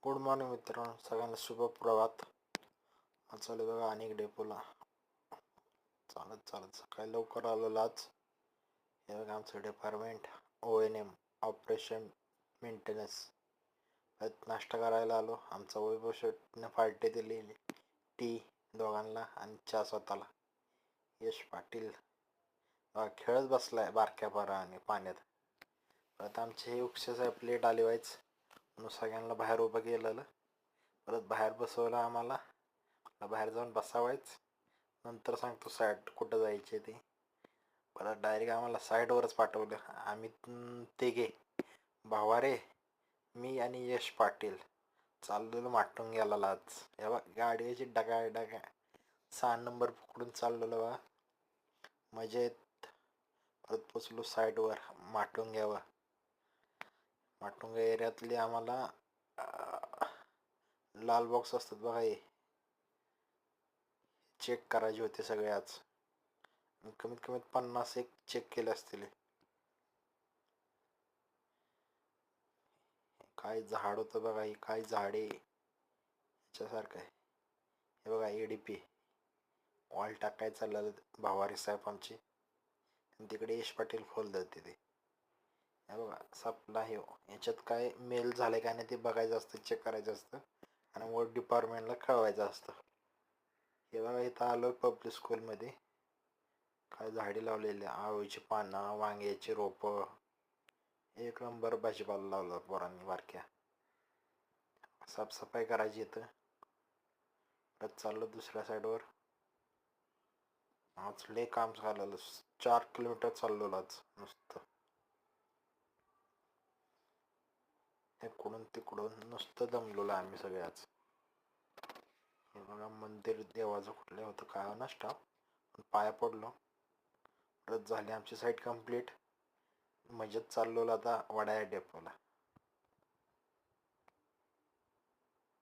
Good morning मित्रांनो, सगळ्यांना शुभ प्रभात. आज चालू बघा अनेक डेपोला चालत चालत सकाळी लवकर आलेलो. आज हे बघा आमचं डिपार्टमेंट ONM ऑपरेशन मेंटेनन्स. नाश्ता करायला आलो. आमचा वैभव शेटने पार्टी दिली, टी दोघांना आणि चहा स्वतःला. यश पाटील खेळत बसलाय बारक्या पारा आणि पाण्यात. परत आमचे हे उक्षासाहेब प्लेट आली व्हायच म्हणून सगळ्यांना बाहेर उभं केलेलं. परत बाहेर बसवलं आम्हाला. बाहेर जाऊन बसावायच, नंतर सांगतो साईड कुठं जायचे ते. परत डायरेक्ट आम्हाला साईडवरच पाठवलं. आम्ही तिघे भावारे, मी आणि यश पाटील चाललेलो माटुंग्याला. आज या गाडीची डगा डगा 6 नंबर पकडून चाललेलो बा मजेत. परत पोचलो साईडवर माटुंग्यावर. माटुंगा एरियातली आम्हाला लाल बॉक्स असतात बघा, हे चेक करायचे होते सगळे. आज कमीत कमीत 50 एक चेक केले असतील. काय झाड होतं बघा, ही काय झाडे याच्यासारखं आहे. हे बघा ADP ऑइल टाकाय चाललं भावारे साहेब आमचे. तिकडे यश पाटील खोल देते ते. हे बघा सपला हे याच्यात काय मेल झाले का नाही ते बघायचं असतं, चेक करायचं असतं आणि वर डिपार्टमेंटला कळवायचं असतं. हे बघा इथं आलो पब्लिक स्कूलमध्ये. काय झाडे लावलेली, आवळीची पानं, वांग्याची रोपं, एक नंबर भाजीपाला लावला पोरांनी बारक्या. साफसफाई करायची इथं. परत चाललो दुसऱ्या साईडवर. आज लय काम झालेलं. 4 किलोमीटर चाललो आज नुसतं. इकडून तिकडून नुसतं दमलेलो आम्ही सगळे आज. हे बघा मंदिर देवाचं कुठलं होतं काय नसतं, पाया पडलो. परत झाली आमची साईट कंप्लीट. मजेत चाललो आता वडाळ्या डेपोला.